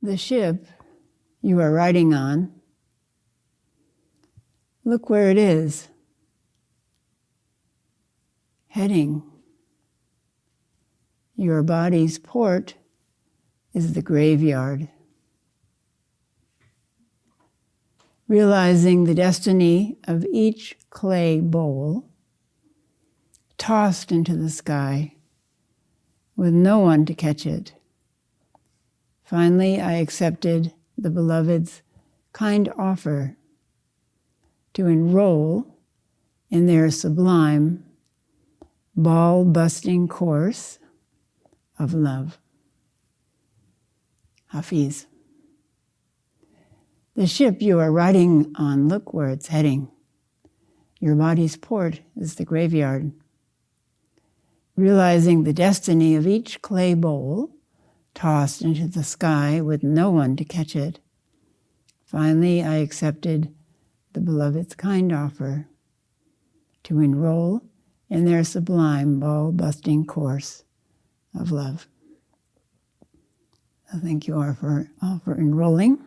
The ship you are riding on, look where it is, heading. Your body's port is the graveyard. Realizing the destiny of each clay bowl tossed into the sky with no one to catch it. Finally, I accepted the beloved's kind offer to enroll in their sublime, ball-busting course of love. Hafiz. The ship you are riding on, look where it's heading. Your body's port is the graveyard. Realizing the destiny of each clay bowl tossed into the sky with no one to catch it. Finally, I accepted the beloved's kind offer to enroll in their sublime ball-busting course of love. So thank you all for enrolling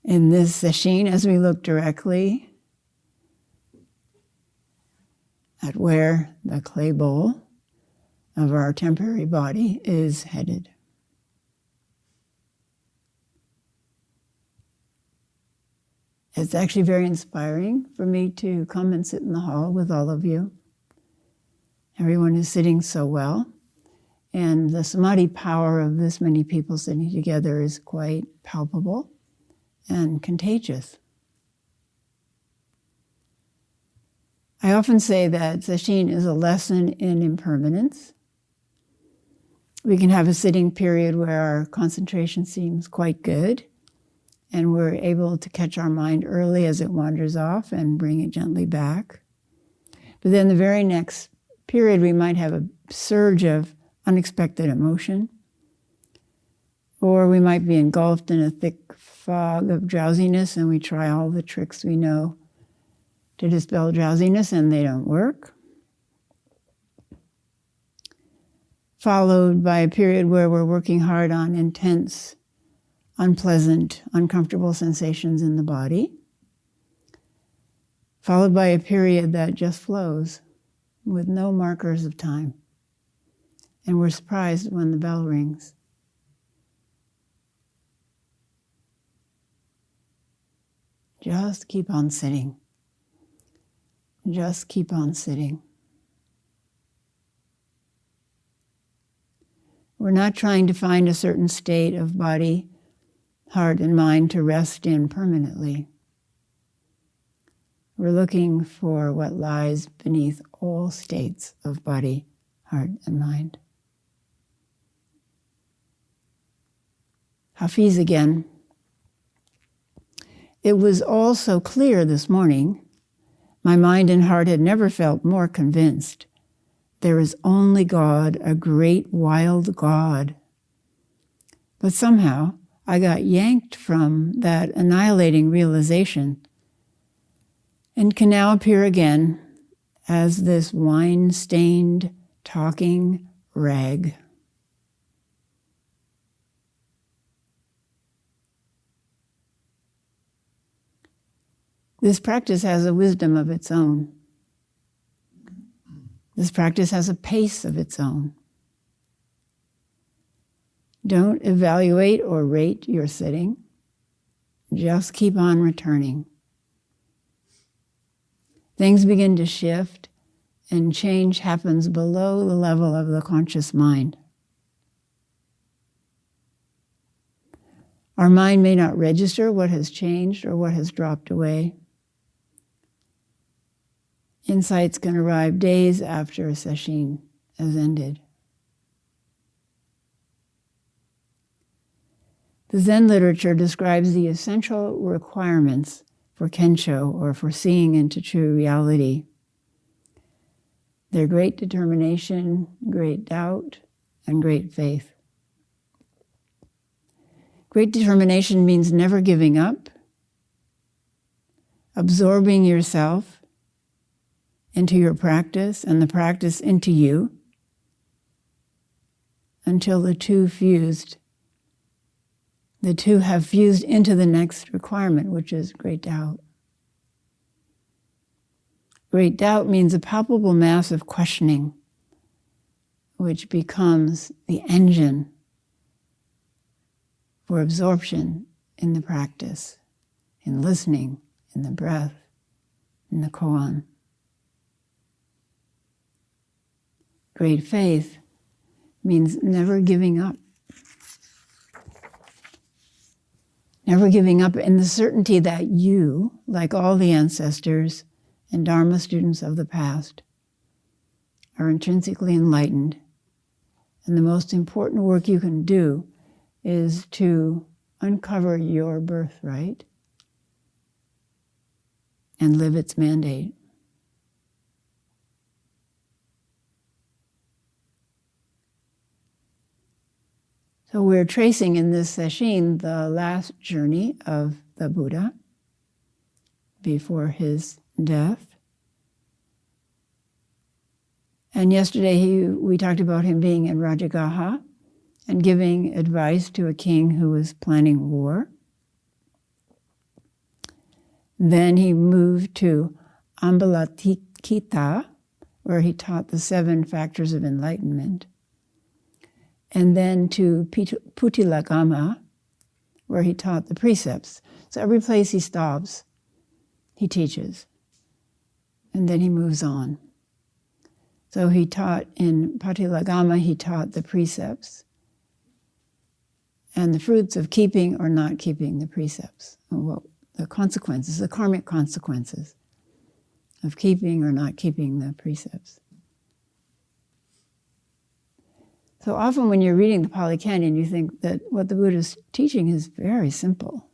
in this sesshin as we look directly at where the clay bowl of our temporary body is headed. It's actually very inspiring for me to come and sit in the hall with all of you. Everyone is sitting so well, and the samadhi power of this many people sitting together is quite palpable and contagious. I often say that sesshin is a lesson in impermanence. We can have a sitting period where our concentration seems quite good, and we're able to catch our mind early as it wanders off and bring it gently back. But then the very next period, we might have a surge of unexpected emotion, or we might be engulfed in a thick fog of drowsiness, and we try all the tricks we know to dispel drowsiness, and they don't work. Followed by a period where we're working hard on intense, unpleasant, uncomfortable sensations in the body. Followed by a period that just flows with no markers of time. And we're surprised when the bell rings. Just keep on sitting. Just keep on sitting. We're not trying to find a certain state of body, heart, and mind to rest in permanently. We're looking for what lies beneath all states of body, heart, and mind. Hafiz again. It was all so clear this morning. My mind and heart had never felt more convinced. There is only God, a great wild God. But somehow I got yanked from that annihilating realization and can now appear again as this wine-stained, talking rag. This practice has a wisdom of its own. This practice has a pace of its own. Don't evaluate or rate your sitting. Just keep on returning. Things begin to shift, and change happens below the level of the conscious mind. Our mind may not register what has changed or what has dropped away. Insights can arrive days after a sesshin has ended. The Zen literature describes the essential requirements for kensho, or for seeing into true reality. They're great determination, great doubt, and great faith. Great determination means never giving up, absorbing yourself into your practice and the practice into you until the two fused The two have fused into the next requirement, which is great doubt. Great doubt means a palpable mass of questioning, which becomes the engine for absorption in the practice, in listening, in the breath, in the koan. Great faith means never giving up. Never giving up in the certainty that you, like all the ancestors and Dharma students of the past, are intrinsically enlightened. And the most important work you can do is to uncover your birthright and live its mandate. So we're tracing in this sesshin the last journey of the Buddha before his death. And yesterday we talked about him being in Rajagaha and giving advice to a king who was planning war. Then he moved to Ambalatikita, where he taught the 7 factors of enlightenment. And then to Putilagama, where he taught the precepts. So every place he stops, he teaches. And then he moves on. So he taught in Putilagama, he taught the precepts and the fruits of keeping or not keeping the precepts. Well, the consequences, the karmic consequences of keeping or not keeping the precepts. So often when you're reading the Pali Canon, you think that what the Buddha is teaching is very simple.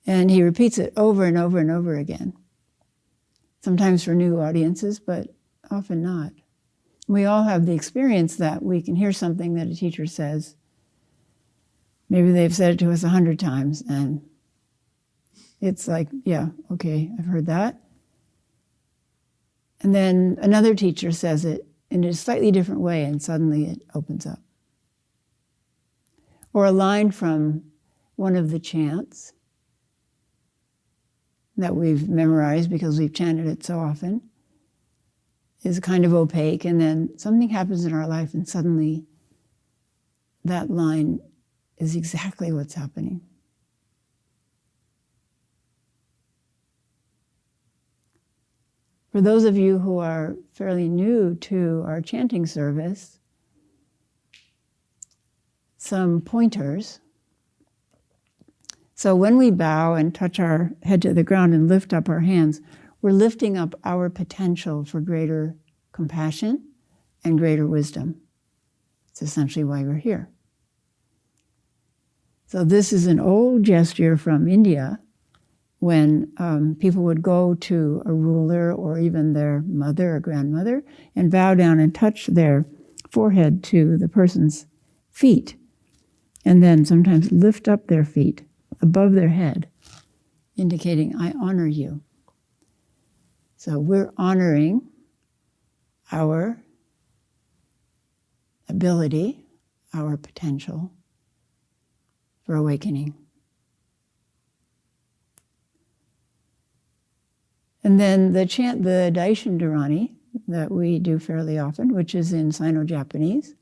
And he repeats it over and over and over again. Sometimes for new audiences, but often not. We all have the experience that we can hear something that a teacher says. Maybe they've said it to us 100 times, and it's like, yeah, okay, I've heard that. And then another teacher says it in a slightly different way, and suddenly it opens up. Or a line from one of the chants that we've memorized because we've chanted it so often is kind of opaque, and then something happens in our life and suddenly that line is exactly what's happening. For those of you who are fairly new to our chanting service, some pointers. So when we bow and touch our head to the ground and lift up our hands, we're lifting up our potential for greater compassion and greater wisdom. It's essentially why we're here. So this is an old gesture from India when people would go to a ruler or even their mother or grandmother and bow down and touch their forehead to the person's feet, and then sometimes lift up their feet above their head, indicating, I honor you. So we're honoring our ability, our potential for awakening. And then the chant, the Daishin Dharani, that we do fairly often, which is in Sino-Japanese,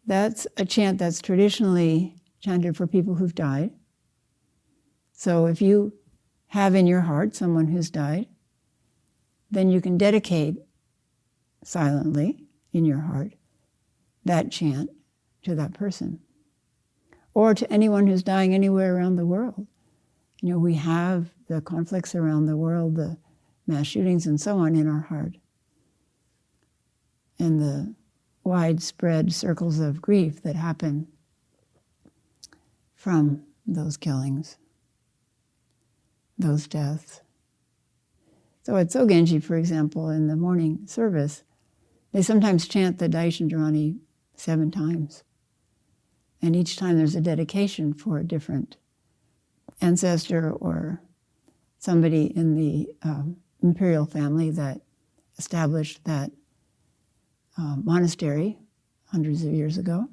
that's a chant that's traditionally chanted for people who've died. So if you have in your heart someone who's died, then you can dedicate silently in your heart that chant to that person, or to anyone who's dying anywhere around the world. You know, we have the conflicts around the world, the mass shootings and so on in our heart, and the widespread circles of grief that happen from those killings, those deaths. So at Sogenji, for example, in the morning service, they sometimes chant the Daishin Dharani 7 times. And each time there's a dedication for a different ancestor or somebody in the imperial family that established that monastery hundreds of years ago.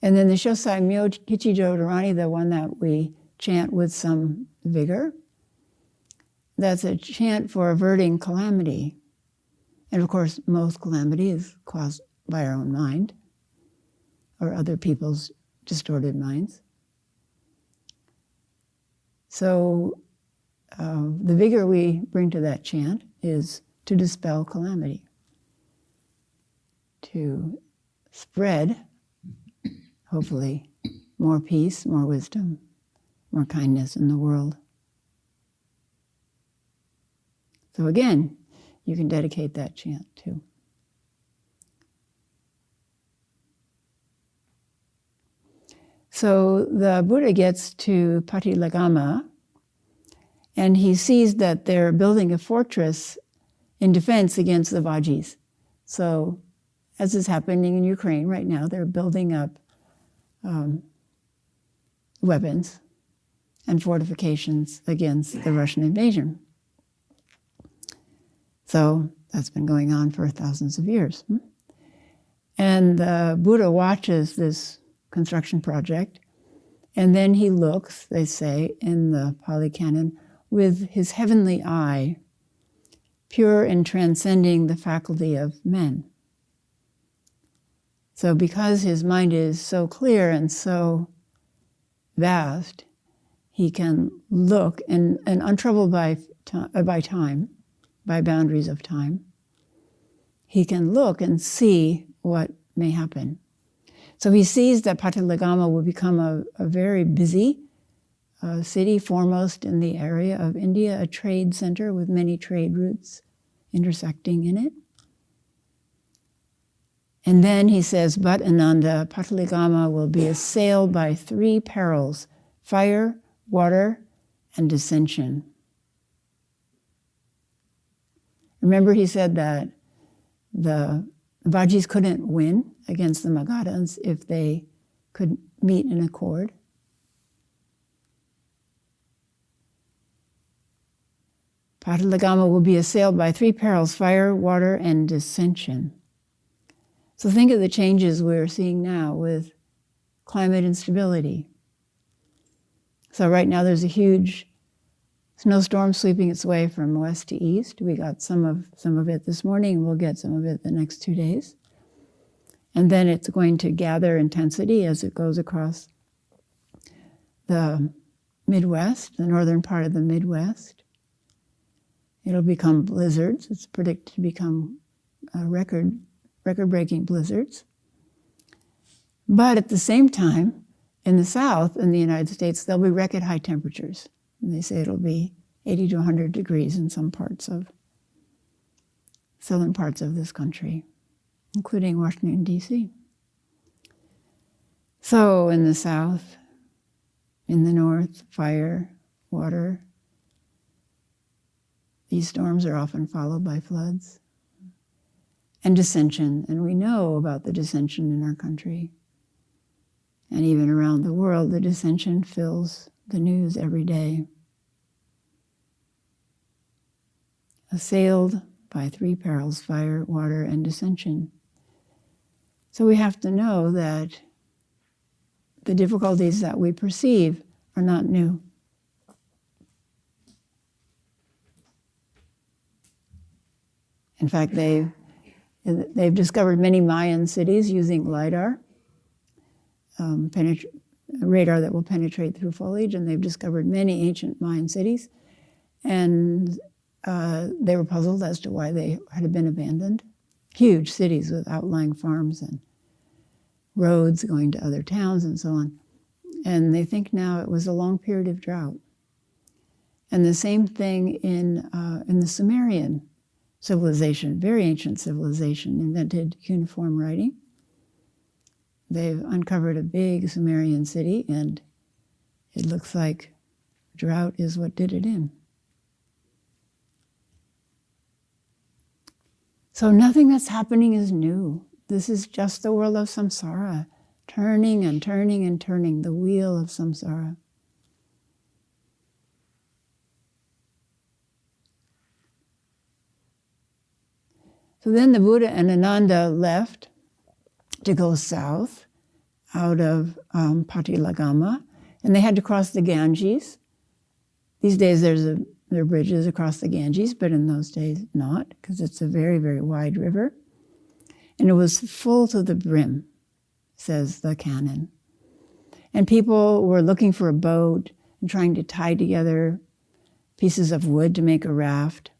And then the Shosai Myo Kichijo Dharani, the one that we chant with some vigor, that's a chant for averting calamity. And of course, most calamity is caused by our own mind or other people's distorted minds. So the vigor we bring to that chant is to dispel calamity, to spread, hopefully, more peace, more wisdom, more kindness in the world. So again, you can dedicate that chant too. So the Buddha gets to Patilagama, and he sees that they're building a fortress in defense against the Vajis. So, as is happening in Ukraine right now, they're building up weapons and fortifications against the Russian invasion. So that's been going on for thousands of years. And the Buddha watches this construction project, and then he looks, they say in the Pali Canon, with his heavenly eye, pure and transcending the faculty of men. So because his mind is so clear and so vast, he can look, and untroubled by time, by boundaries of time, he can look and see what may happen. So he sees that Patilagama will become a very busy city, foremost in the area of India, a trade center with many trade routes intersecting in it. And then he says, but Ananda, Patilagama will be assailed by 3 perils: fire, water, and dissension. Remember, he said that the Vajis couldn't win against the Magadhas if they could meet in accord. Patilagama will be assailed by 3 perils: fire, water, and dissension. So think of the changes we're seeing now with climate instability. So right now there's a huge snowstorm sweeping its way from west to east. We got some of it this morning, and we'll get some of it the next 2 days. And then it's going to gather intensity as it goes across the Midwest, the northern part of the Midwest. It'll become blizzards. It's predicted to become record-breaking blizzards. But at the same time, in the South, in the United States, there'll be record high temperatures. And they say it'll be 80 to 100 degrees in some parts of, southern parts of this country, including Washington, D.C. So in the South, in the North, fire, water. These storms are often followed by floods. And dissension, and we know about the dissension in our country. And even around the world, the dissension fills the news every day. Assailed by 3 perils: fire, water, and dissension. So we have to know that the difficulties that we perceive are not new. In fact, they've discovered many Mayan cities using LIDAR, radar that will penetrate through foliage, and they've discovered many ancient Mayan cities. And they were puzzled as to why they had been abandoned. Huge cities with outlying farms and roads going to other towns and so on. And they think now it was a long period of drought. And the same thing in the Sumerian civilization, very ancient civilization, invented cuneiform writing. They've uncovered a big Sumerian city, and it looks like drought is what did it in. So nothing that's happening is new. This is just the world of samsara, turning and turning and turning, the wheel of samsara. So then the Buddha and Ananda left to go south out of Patilagama, and they had to cross the Ganges. These days there are bridges across the Ganges, but in those days not, because it's a very, very wide river. And it was full to the brim, says the canon. And people were looking for a boat and trying to tie together pieces of wood to make a raft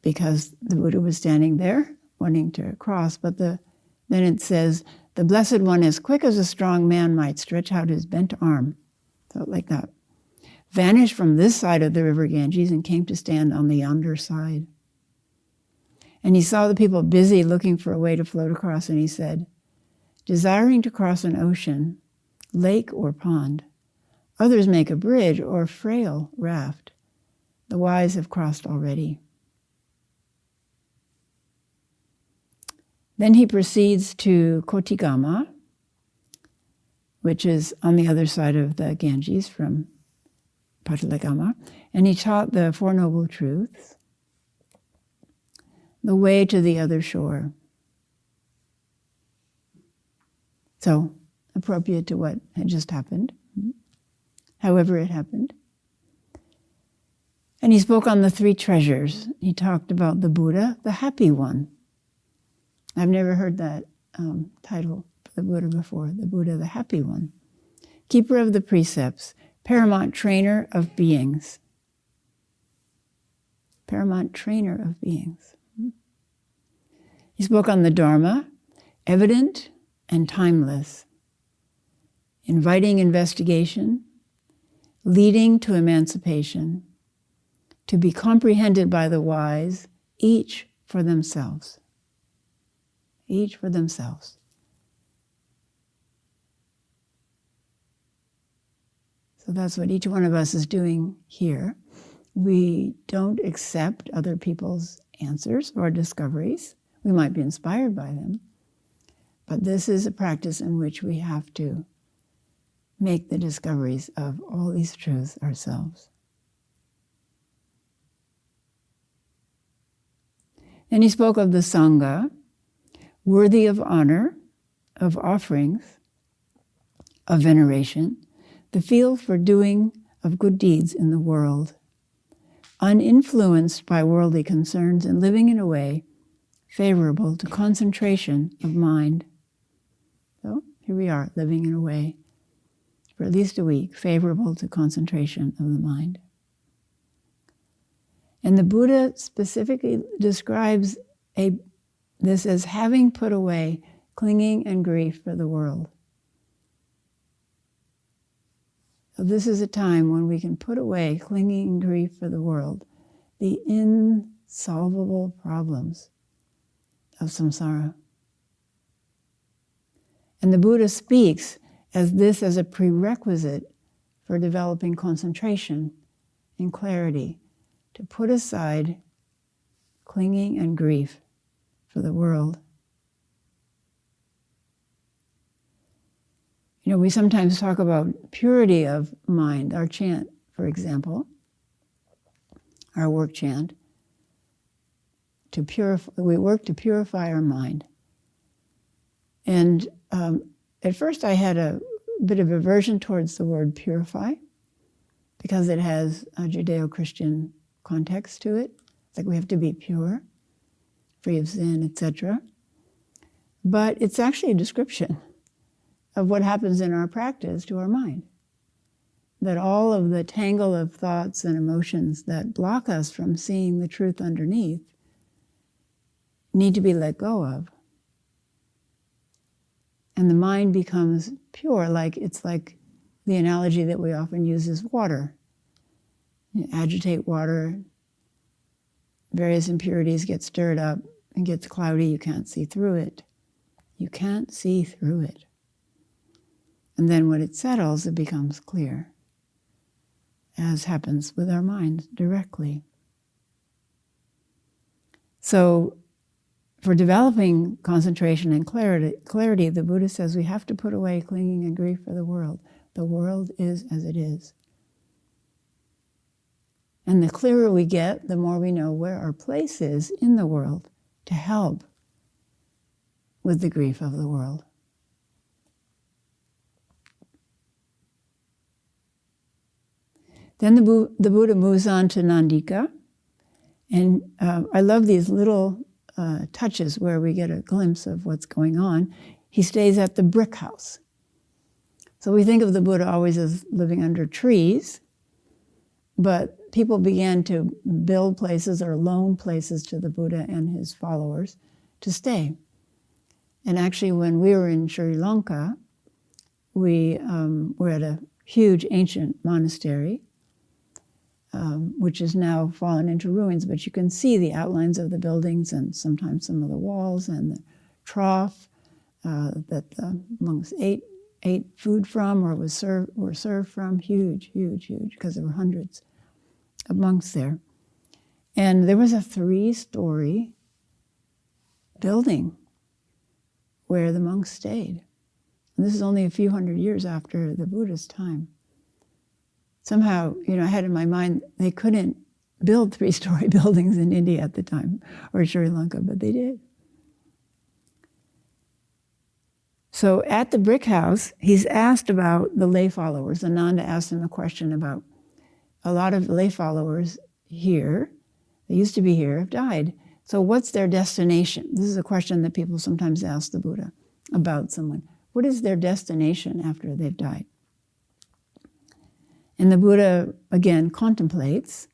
because the Buddha was standing there wanting to cross. But then it says, the Blessed One, as quick as a strong man might stretch out his bent arm, so like that, vanished from this side of the river Ganges and came to stand on the yonder side. And he saw the people busy looking for a way to float across, and he said, desiring to cross an ocean, lake or pond, others make a bridge or frail raft. The wise have crossed already. Then he proceeds to Kotigama, which is on the other side of the Ganges from Patalagama, and he taught the Four Noble Truths, the way to the other shore. So, appropriate to what had just happened, however it happened. And he spoke on the three treasures. He talked about the Buddha, the happy one. I've never heard that title for the Buddha before, the Buddha, the happy one. Keeper of the precepts, paramount trainer of beings. Paramount trainer of beings. He spoke on the Dharma, evident and timeless, inviting investigation, leading to emancipation, to be comprehended by the wise, each for themselves. Each for themselves. So that's what each one of us is doing here. We don't accept other people's answers or discoveries. We might be inspired by them, but this is a practice in which we have to make the discoveries of all these truths ourselves. Then he spoke of the Sangha, worthy of honor, of offerings, of veneration, the field for doing of good deeds in the world, uninfluenced by worldly concerns and living in a way favorable to concentration of mind. So here we are, living in a way for at least a week, favorable to concentration of the mind. And the Buddha specifically describes this as having put away clinging and grief for the world. So this is a time when we can put away clinging and grief for the world, the insolvable problems of samsara. And the Buddha speaks as a prerequisite for developing concentration and clarity, to put aside clinging and grief for the world. You know, we sometimes talk about purity of mind, our chant, for example, our work chant, we work to purify our mind. And at first I had a bit of aversion towards the word purify because it has a Judeo-Christian context to it. It's like we have to be pure, free of sin, etc. But it's actually a description of what happens in our practice to our mind. That all of the tangle of thoughts and emotions that block us from seeing the truth underneath need to be let go of. And the mind becomes pure, it's like the analogy that we often use is water. You agitate water, various impurities get stirred up and gets cloudy, you can't see through it. You can't see through it. And then when it settles, it becomes clear, as happens with our minds directly. So, for developing concentration and clarity, the Buddha says we have to put away clinging and grief for the world. The world is as it is. And the clearer we get, the more we know where our place is in the world to help with the grief of the world. Then the Buddha moves on to Nandika. And I love these little touches where we get a glimpse of what's going on. He stays at the brick house. So we think of the Buddha always as living under trees, but people began to build places or loan places to the Buddha and his followers to stay. And actually, when we were in Sri Lanka, we were at a huge ancient monastery, which is now fallen into ruins, but you can see the outlines of the buildings and sometimes some of the walls and the trough that the monks ate food from or were served from. Huge, because there were hundreds of monks there. And there was a 3-story building where the monks stayed. And this is only a few hundred years after the Buddha's time. Somehow, I had in my mind, they couldn't build 3-story buildings in India at the time, or Sri Lanka, but they did. So at the brick house, he's asked about the lay followers. Ananda asked him a question about a lot of lay followers here, they used to be here, have died. So what's their destination? This is a question that people sometimes ask the Buddha about someone. What is their destination after they've died? And the Buddha, again, contemplates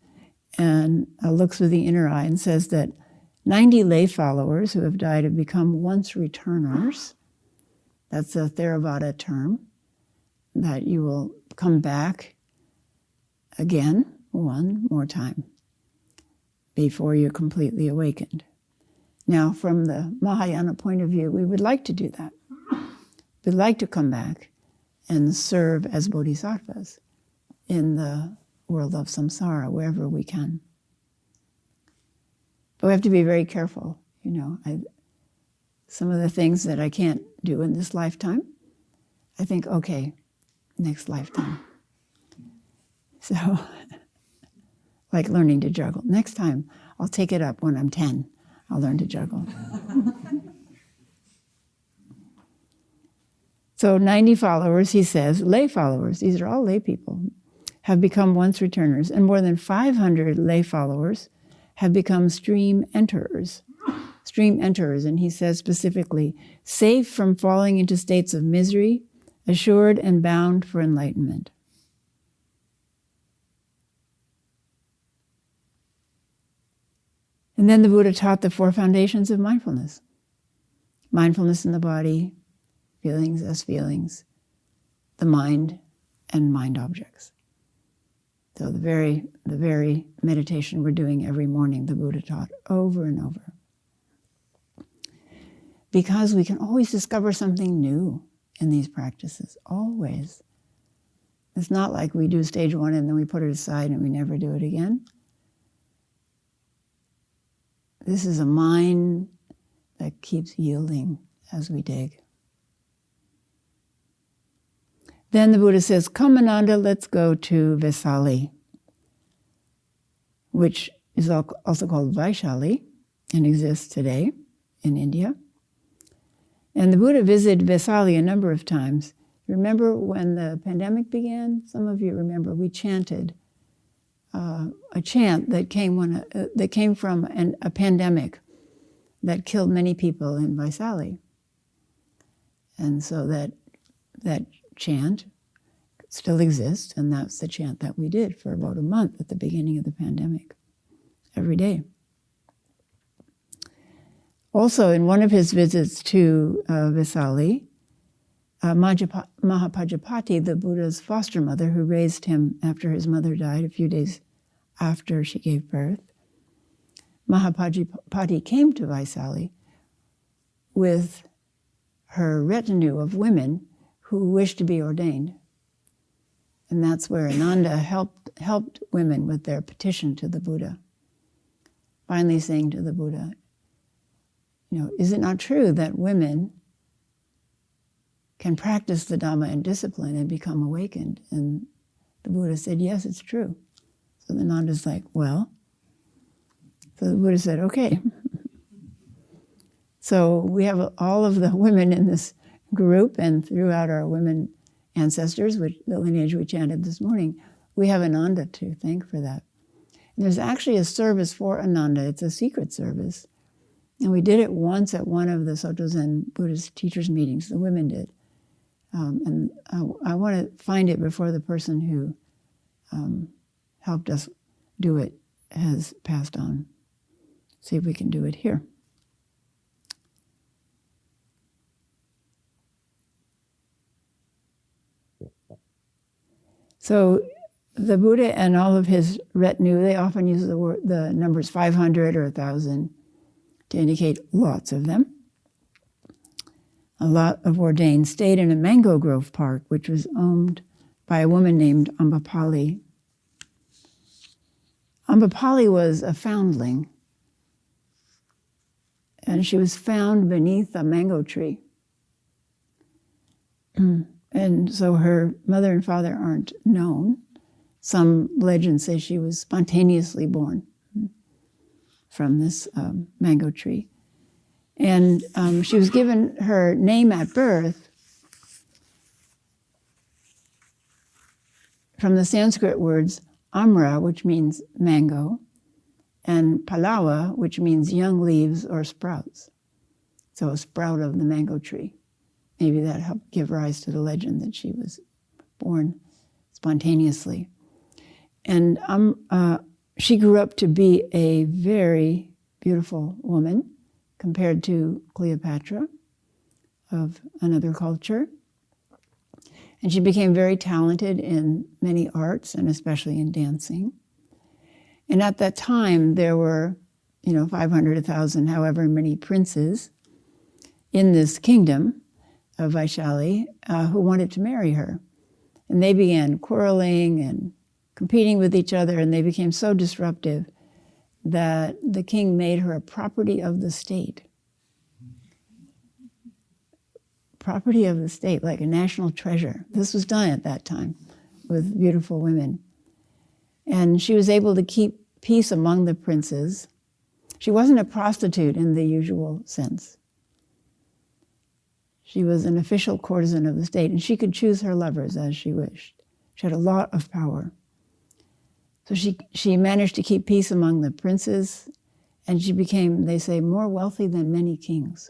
and looks with the inner eye and says that 90 lay followers who have died have become once returners. That's a Theravada term, that you will come back again one more time before you're completely awakened. Now, from the Mahayana point of view, we would like to do that. We'd like to come back and serve as bodhisattvas in the world of samsara, wherever we can. But we have to be very careful. Some of the things that I can't do in this lifetime, I think, okay, next lifetime. So, like learning to juggle. Next time, I'll take it up when I'm 10. I'll learn to juggle. So 90 followers, he says, lay followers, these are all lay people, have become once returners, and more than 500 lay followers have become stream enterers. Stream enterers, and he says specifically, safe from falling into states of misery, assured and bound for enlightenment. And then the Buddha taught the 4 foundations of mindfulness. Mindfulness in the body, feelings as feelings, the mind, and mind objects. So the very meditation we're doing every morning, the Buddha taught over and over. Because we can always discover something new in these practices, always. It's not like we do stage 1 and then we put it aside and we never do it again. This is a mind that keeps yielding as we dig. Then the Buddha says, come Ananda, let's go to Vesali, which is also called Vaishali and exists today in India. And the Buddha visited Vesali a number of times. Remember when the pandemic began? Some of you remember we chanted a chant that came from a pandemic that killed many people in Vaishali. And so that chant still exists, and that's the chant that we did for about a month at the beginning of the pandemic, every day. Also, in one of his visits to Vesali, Mahapajapati, the Buddha's foster mother, who raised him after his mother died a few days after she gave birth, Mahapajapati came to Vaishali with her retinue of women who wished to be ordained. And that's where Ananda helped women with their petition to the Buddha, finally saying to the Buddha, is it not true that women can practice the Dhamma and discipline and become awakened? And the Buddha said, yes, it's true. So the Nanda's like, well. So the Buddha said, okay. So we have all of the women in this group and throughout our women ancestors, which the lineage we chanted this morning, we have Ananda to thank for that. And there's actually a service for Ananda. It's a secret service. And we did it once at one of the Soto Zen Buddhist teachers' meetings. The women did. And I want to find it before the person who helped us do it has passed on. See if we can do it here. So the Buddha and all of his retinue, they often use the numbers 500 or 1,000 to indicate lots of them. A lot of ordained stayed in a mango grove park, which was owned by a woman named Ambapali. Ambapali was a foundling, and she was found beneath a mango tree. And so her mother and father aren't known. Some legends say she was spontaneously born from this mango tree. And she was given her name at birth from the Sanskrit words amra, which means mango, and palawa, which means young leaves or sprouts. So a sprout of the mango tree. Maybe that helped give rise to the legend that she was born spontaneously. And she grew up to be a very beautiful woman compared to Cleopatra of another culture. And she became very talented in many arts, and especially in dancing. And at that time, there were, 500, 1,000, however many princes in this kingdom of Vaishali who wanted to marry her. And they began quarreling and competing with each other, and they became so disruptive that the king made her a property of the state. Property of the state, like a national treasure. This was done at that time with beautiful women. And she was able to keep peace among the princes. She wasn't a prostitute in the usual sense. She was an official courtesan of the state, and she could choose her lovers as she wished. She had a lot of power. So she managed to keep peace among the princes, and she became, they say, more wealthy than many kings.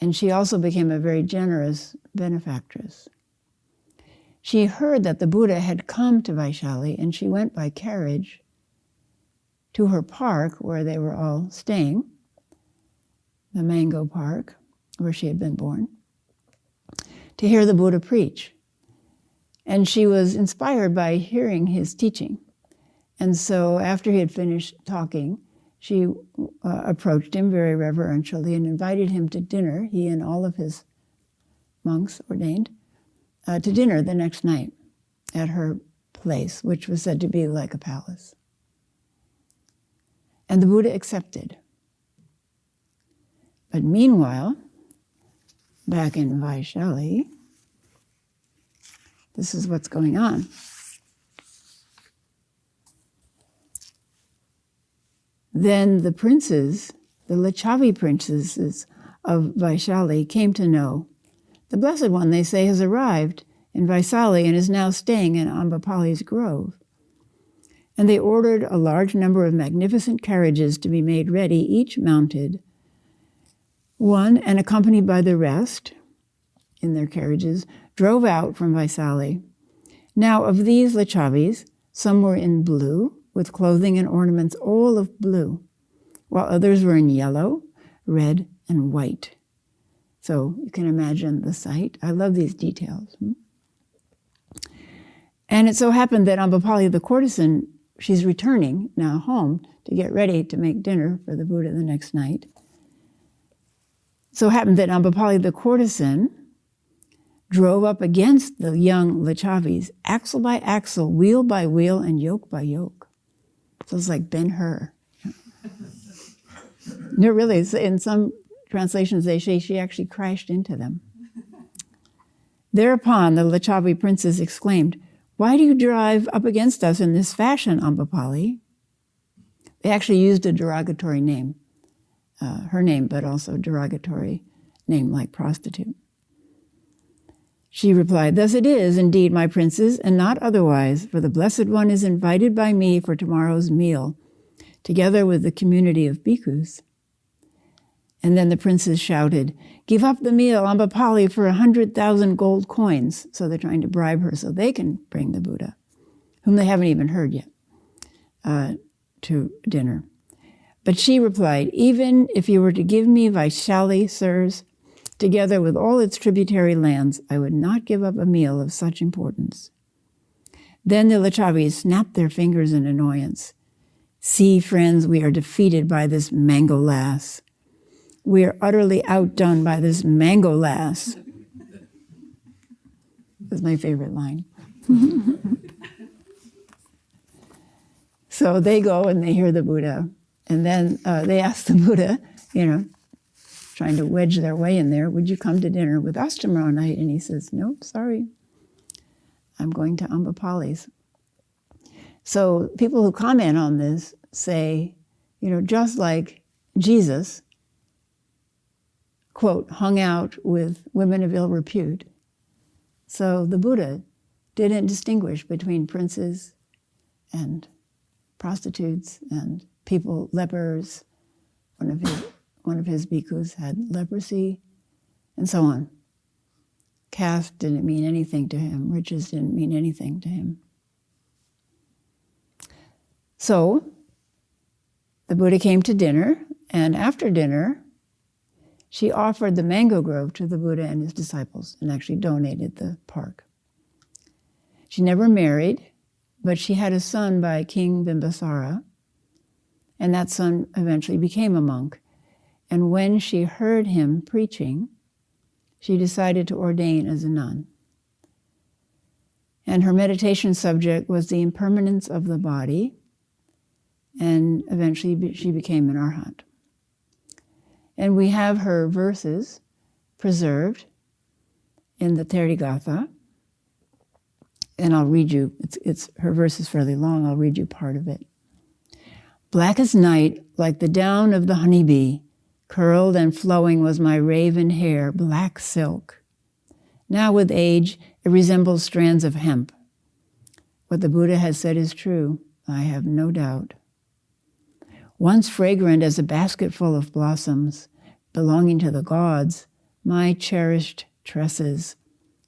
And she also became a very generous benefactress. She heard that the Buddha had come to Vaishali, and she went by carriage to her park where they were all staying, the mango park where she had been born, to hear the Buddha preach. And she was inspired by hearing his teaching. And so after he had finished talking, she approached him very reverentially and invited him to dinner, he and all of his monks ordained, to dinner the next night at her place, which was said to be like a palace. And the Buddha accepted. But meanwhile, back in Vaishali, this is what's going on. Then the princes, the Lichavi princesses of Vaishali, came to know the Blessed One, they say, has arrived in Vaishali and is now staying in Ambapali's grove. And they ordered a large number of magnificent carriages to be made ready, each mounted, one and accompanied by the rest in their carriages, drove out from Vaishali. Now of these Lichavis, some were in blue, with clothing and ornaments all of blue, while others were in yellow, red, and white. So you can imagine the sight. I love these details. And it so happened that Ambapali, the courtesan, she's returning now home to get ready to make dinner for the Buddha the next night. So it happened that Ambapali, the courtesan, drove up against the young Lichavis, axle by axle, wheel by wheel, and yoke by yoke. So it's like Ben-Hur. No, really, in some translations they say she actually crashed into them. Thereupon the Lichavi princes exclaimed, "Why do you drive up against us in this fashion, Ambapali?" They actually used a derogatory name, her name, but also derogatory name like prostitute. She replied, "Thus it is, indeed, my princes, and not otherwise, for the Blessed One is invited by me for tomorrow's meal, together with the community of bhikkhus." And then the princes shouted, "Give up the meal, Ambapali, for 100,000 gold coins." So they're trying to bribe her so they can bring the Buddha, whom they haven't even heard yet, to dinner. But she replied, "Even if you were to give me Vaishali, sirs, together with all its tributary lands, I would not give up a meal of such importance." Then the Lichavis snapped their fingers in annoyance. "See, friends, we are defeated by this mango lass. We are utterly outdone by this mango lass." That's my favorite line. So they go and they hear the Buddha. And then they ask the Buddha, trying to wedge their way in there, "Would you come to dinner with us tomorrow night?" And he says, "Nope, sorry. I'm going to Ambapali's." So people who comment on this say, just like Jesus, quote, hung out with women of ill repute, so the Buddha didn't distinguish between princes and prostitutes and people, lepers. One of his bhikkhus had leprosy, and so on. Caste didn't mean anything to him. Riches didn't mean anything to him. So the Buddha came to dinner, and after dinner, she offered the mango grove to the Buddha and his disciples and actually donated the park. She never married, but she had a son by King Bimbisara, and that son eventually became a monk. And when she heard him preaching, she decided to ordain as a nun. And her meditation subject was the impermanence of the body, and eventually she became an arhat. And we have her verses preserved in the Therigatha, and I'll read you, her verse is fairly long, I'll read you part of it. "Black as night, like the down of the honeybee, curled and flowing was my raven hair, black silk. Now with age, it resembles strands of hemp. What the Buddha has said is true, I have no doubt. Once fragrant as a basket full of blossoms, belonging to the gods, my cherished tresses,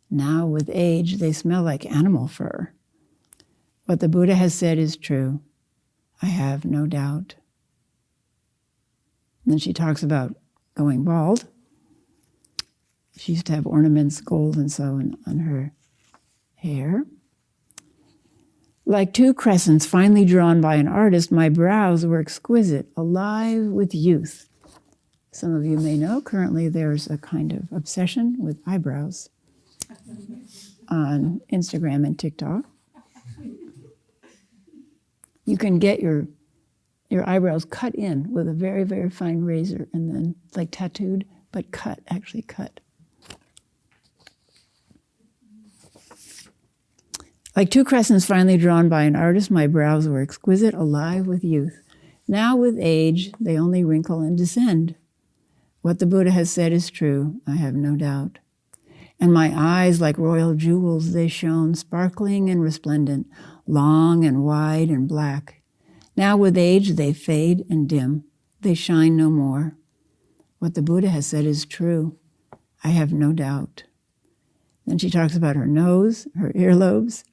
now with age, they smell like animal fur. What the Buddha has said is true, I have no doubt." And then she talks about going bald. She used to have ornaments, gold and so on her hair. "Like two crescents finely drawn by an artist, my brows were exquisite, alive with youth." Some of you may know, currently there's a kind of obsession with eyebrows on Instagram and TikTok. You can get your eyebrows cut in with a very, very fine razor and then like tattooed, but actually cut. "Like two crescents finely drawn by an artist, my brows were exquisite, alive with youth. Now with age, they only wrinkle and descend. What the Buddha has said is true, I have no doubt. And my eyes, like royal jewels, they shone, sparkling and resplendent, long and wide and black. Now with age, they fade and dim. They shine no more. What the Buddha has said is true, I have no doubt." Then she talks about her nose, her earlobes.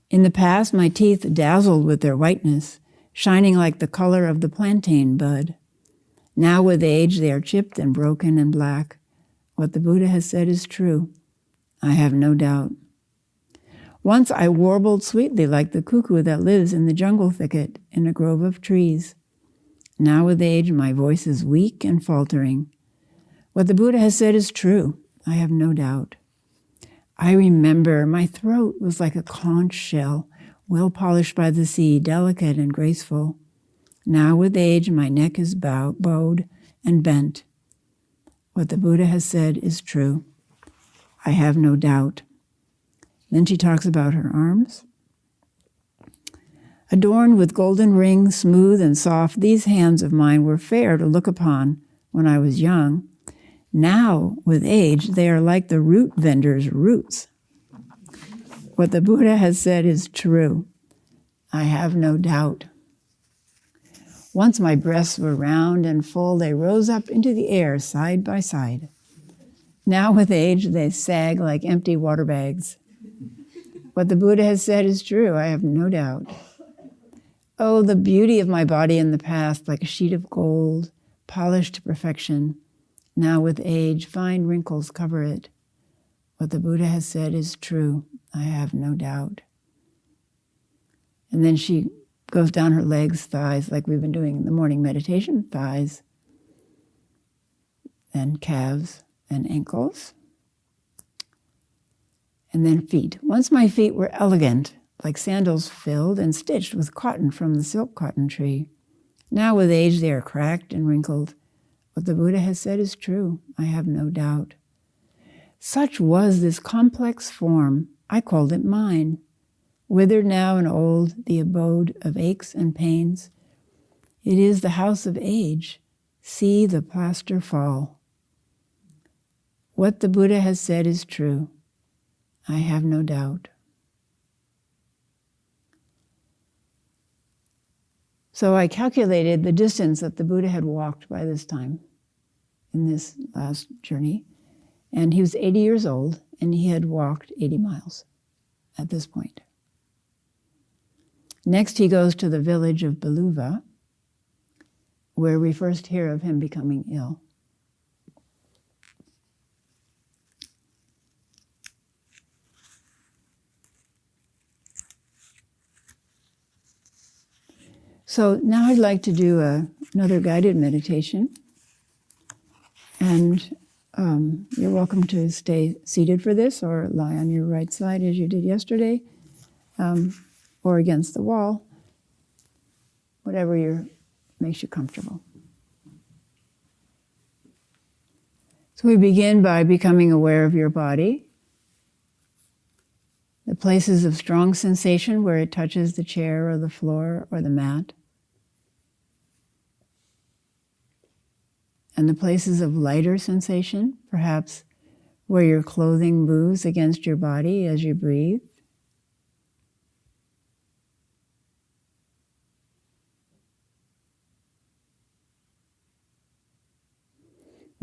"In the past, my teeth dazzled with their whiteness, shining like the color of the plantain bud. Now with age, they are chipped and broken and black. What the Buddha has said is true, I have no doubt. Once I warbled sweetly like the cuckoo that lives in the jungle thicket in a grove of trees. Now with age, my voice is weak and faltering. What the Buddha has said is true, I have no doubt. I remember my throat was like a conch shell, well polished by the sea, delicate and graceful. Now with age, my neck is bowed and bent. What the Buddha has said is true, I have no doubt." Then she talks about her arms. "Adorned with golden rings, smooth and soft, these hands of mine were fair to look upon when I was young. Now, with age, they are like the root vendor's roots. What the Buddha has said is true. I have no doubt. Once my breasts were round and full, they rose up into the air side by side. Now, with age, they sag like empty water bags. What the Buddha has said is true. I have no doubt. Oh, the beauty of my body in the past, like a sheet of gold, polished to perfection. Now with age, fine wrinkles cover it. What the Buddha has said is true. I have no doubt. And then she goes down her legs, thighs, like we've been doing in the morning meditation, thighs, and calves and ankles. And then feet. Once my feet were elegant, like sandals filled and stitched with cotton from the silk cotton tree. Now with age they are cracked and wrinkled. What the Buddha has said is true. I have no doubt. Such was this complex form. I called it mine. Withered now and old, the abode of aches and pains. It is the house of age. See the plaster fall. What the Buddha has said is true. I have no doubt. So I calculated the distance that the Buddha had walked by this time in this last journey. And he was 80 years old, and he had walked 80 miles at this point. Next, he goes to the village of Beluva, where we first hear of him becoming ill. So now I'd like to do another guided meditation. And you're welcome to stay seated for this or lie on your right side as you did yesterday, or against the wall, whatever makes you comfortable. So we begin by becoming aware of your body, the places of strong sensation where it touches the chair or the floor or the mat, and the places of lighter sensation, perhaps where your clothing moves against your body as you breathe.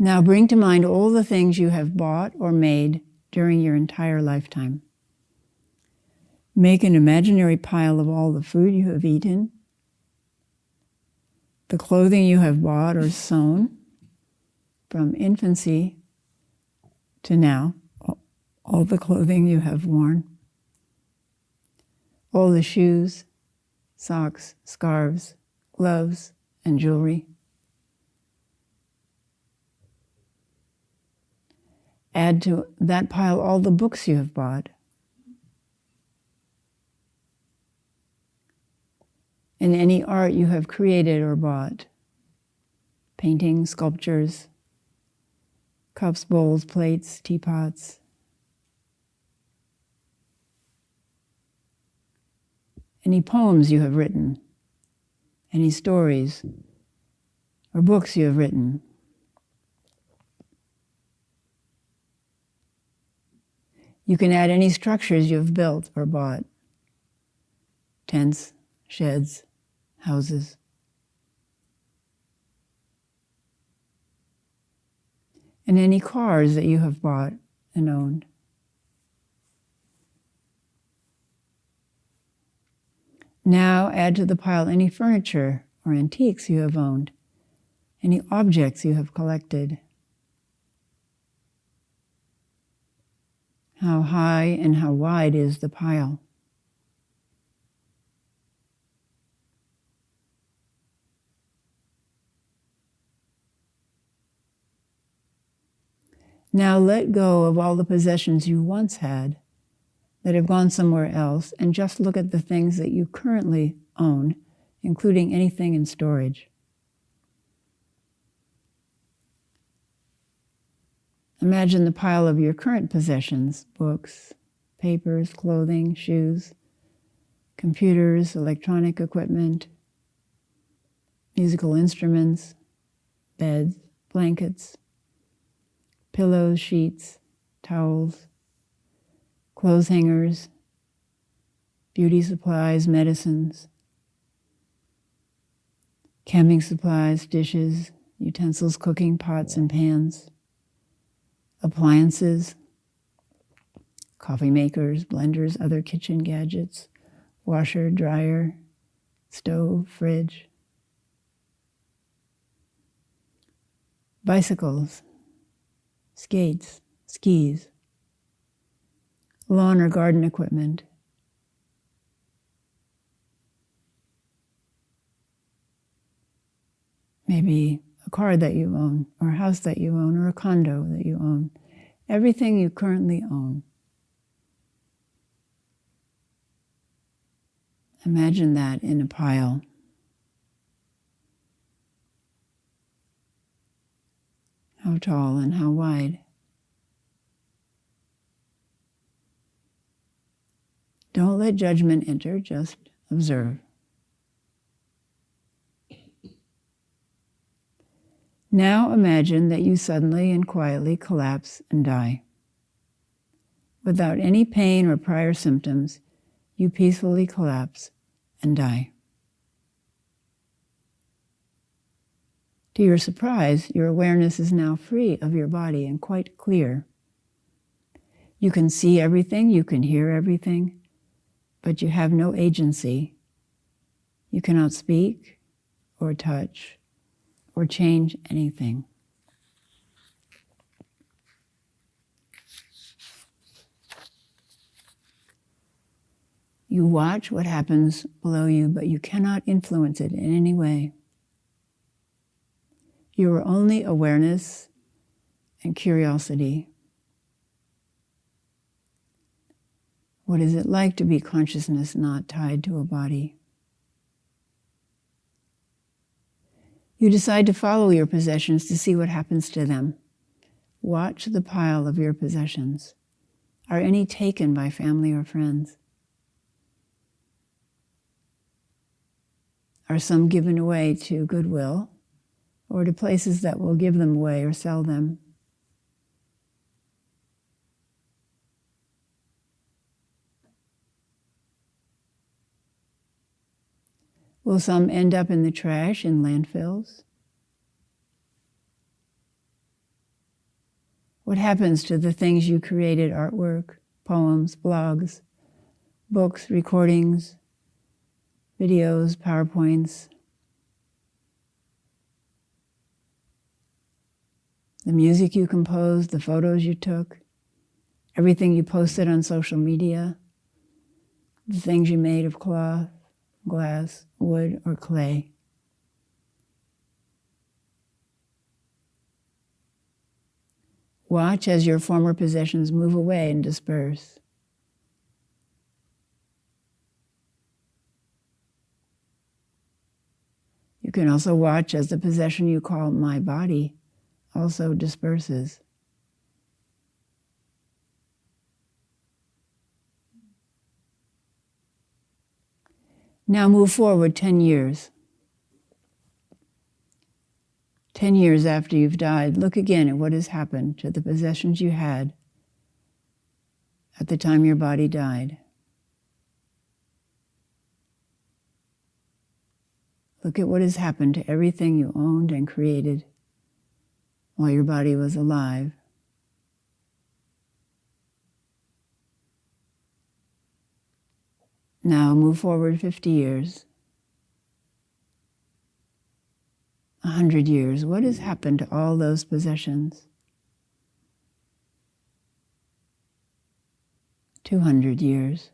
Now bring to mind all the things you have bought or made during your entire lifetime. Make an imaginary pile of all the food you have eaten, the clothing you have bought or sewn, from infancy to now, all the clothing you have worn, all the shoes, socks, scarves, gloves, and jewelry. Add to that pile all the books you have bought, and any art you have created or bought, paintings, sculptures, cups, bowls, plates, teapots. Any poems you have written, any stories or books you have written. You can add any structures you have built or bought, tents, sheds, houses. And any cars that you have bought and owned. Now add to the pile any furniture or antiques you have owned, any objects you have collected. How high and how wide is the pile? Now let go of all the possessions you once had that have gone somewhere else, and just look at the things that you currently own, including anything in storage. Imagine the pile of your current possessions: books, papers, clothing, shoes, computers, electronic equipment, musical instruments, beds, blankets, pillows, sheets, towels, clothes hangers, beauty supplies, medicines, camping supplies, dishes, utensils, cooking pots and pans, appliances, coffee makers, blenders, other kitchen gadgets, washer, dryer, stove, fridge, bicycles, skates, skis, lawn or garden equipment, maybe a car that you own, or a house that you own, or a condo that you own. Everything you currently own. Imagine that in a pile. How tall and how wide. Don't let judgment enter, just observe. Now imagine that you suddenly and quietly collapse and die. Without any pain or prior symptoms, you peacefully collapse and die. To your surprise, your awareness is now free of your body and quite clear. You can see everything, you can hear everything, but you have no agency. You cannot speak or touch or change anything. You watch what happens below you, but you cannot influence it in any way. You are only awareness and curiosity. What is it like to be consciousness not tied to a body? You decide to follow your possessions to see what happens to them. Watch the pile of your possessions. Are any taken by family or friends? Are some given away to Goodwill or to places that will give them away or sell them? Will some end up in the trash in landfills? What happens to the things you created, artwork, poems, blogs, books, recordings, videos, PowerPoints, the music you composed, the photos you took, everything you posted on social media, the things you made of cloth, glass, wood, or clay? Watch as your former possessions move away and disperse. You can also watch as the possession you call my body also disperses. Now move forward 10 years. 10 years after you've died, look again at what has happened to the possessions you had at the time your body died. Look at what has happened to everything you owned and created while your body was alive. Now move forward 50 years. 100 years. What has happened to all those possessions? 200 years.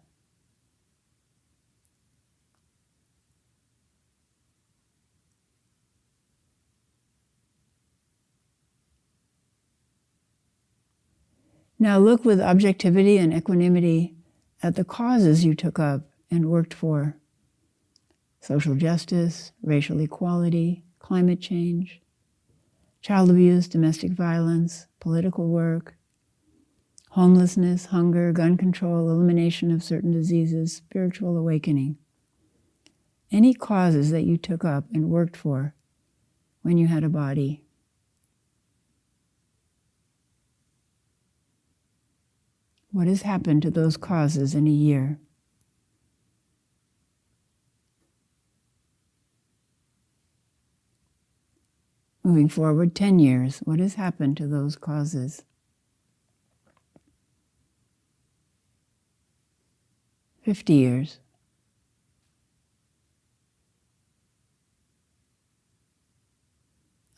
Now look with objectivity and equanimity at the causes you took up and worked for. Social justice, racial equality, climate change, child abuse, domestic violence, political work, homelessness, hunger, gun control, elimination of certain diseases, spiritual awakening. Any causes that you took up and worked for when you had a body. What has happened to those causes in a year? Moving forward 10 years, what has happened to those causes? 50 years.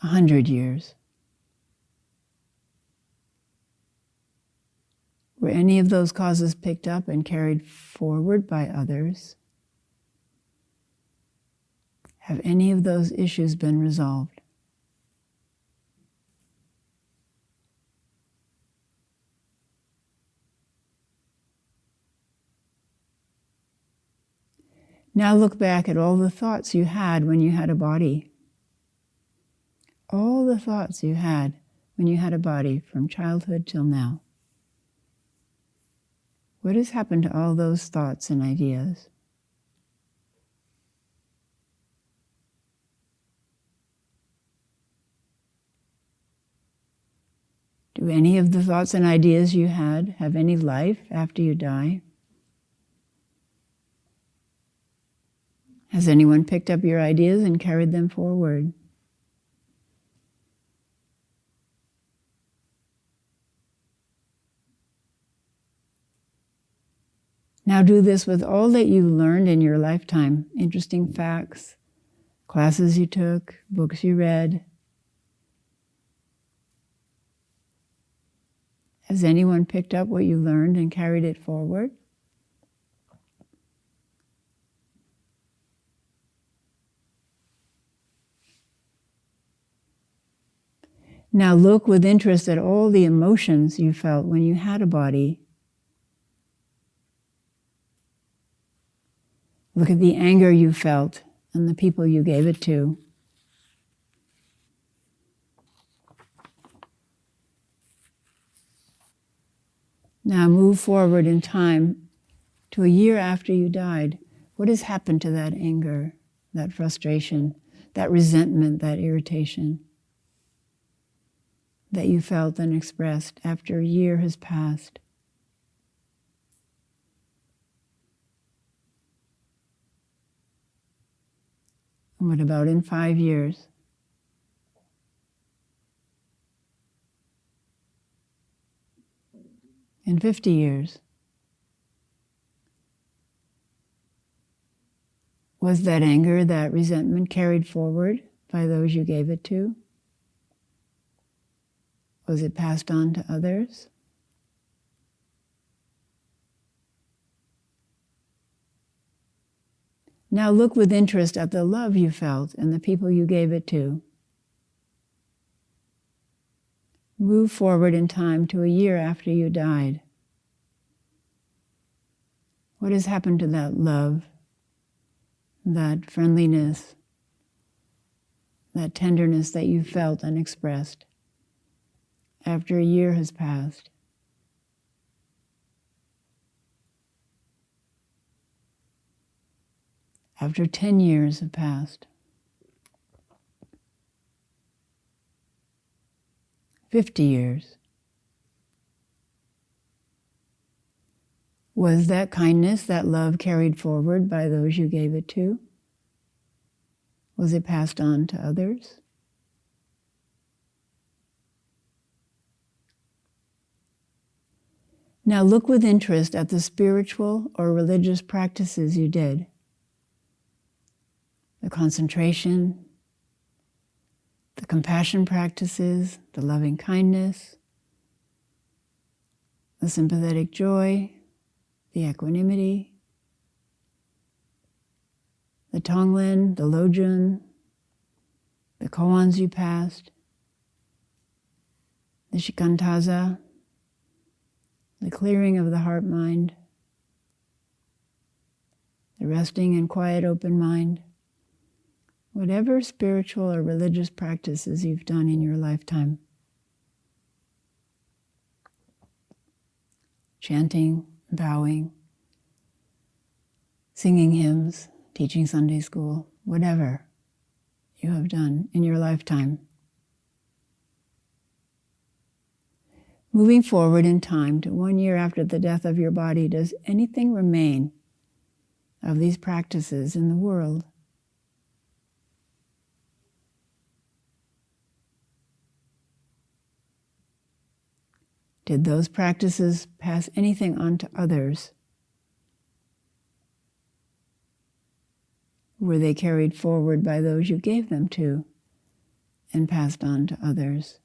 100 years. Were any of those causes picked up and carried forward by others? Have any of those issues been resolved? Now look back at all the thoughts you had when you had a body. All the thoughts you had when you had a body from childhood till now. What has happened to all those thoughts and ideas? Do any of the thoughts and ideas you had have any life after you die? Has anyone picked up your ideas and carried them forward? Now do this with all that you learned in your lifetime, interesting facts, classes you took, books you read. Has anyone picked up what you learned and carried it forward? Now look with interest at all the emotions you felt when you had a body. Look at the anger you felt and the people you gave it to. Now move forward in time to a year after you died. What has happened to that anger, that frustration, that resentment, that irritation that you felt and expressed after a year has passed? And what about in 5 years? In 50 years? Was that anger, that resentment carried forward by those you gave it to? Was it passed on to others? Now look with interest at the love you felt and the people you gave it to. Move forward in time to a year after you died. What has happened to that love, that friendliness, that tenderness that you felt and expressed after a year has passed? After 10 years have passed? 50 years? Was that kindness, that love carried forward by those you gave it to? Was it passed on to others? Now look with interest at the spiritual or religious practices you did. The concentration, the compassion practices, the loving kindness, the sympathetic joy, the equanimity, the Tonglen, the Lojun, the koans you passed, the shikantaza, the clearing of the heart-mind, the resting and quiet open mind. Whatever spiritual or religious practices you've done in your lifetime. Chanting, bowing, singing hymns, teaching Sunday school, whatever you have done in your lifetime. Moving forward in time to 1 year after the death of your body, does anything remain of these practices in the world? Did those practices pass anything on to others? Were they carried forward by those you gave them to and passed on to others?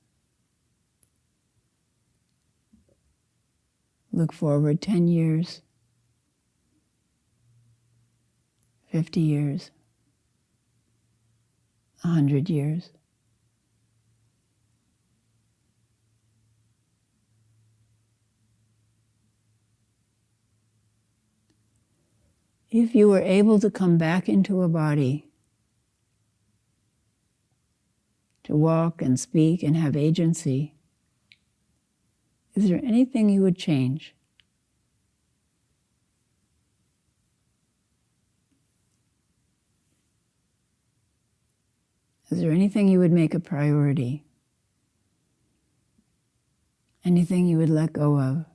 Look forward 10 years, 50 years, 100 years. If you were able to come back into a body, to walk and speak and have agency, is there anything you would change? Is there anything you would make a priority? Anything you would let go of?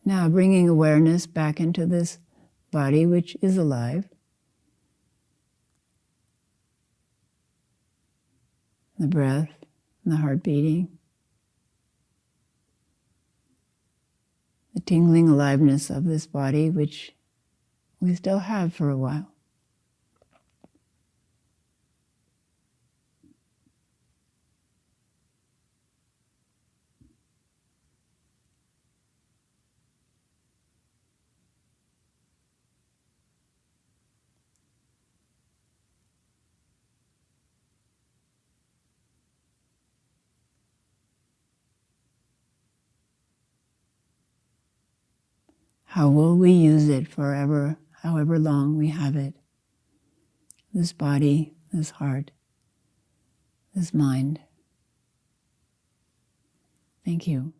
Now bringing awareness back into this body which is alive. The breath and the heart beating. The tingling aliveness of this body which we still have for a while. How will we use it forever, however long we have it? This body, this heart, this mind. Thank you.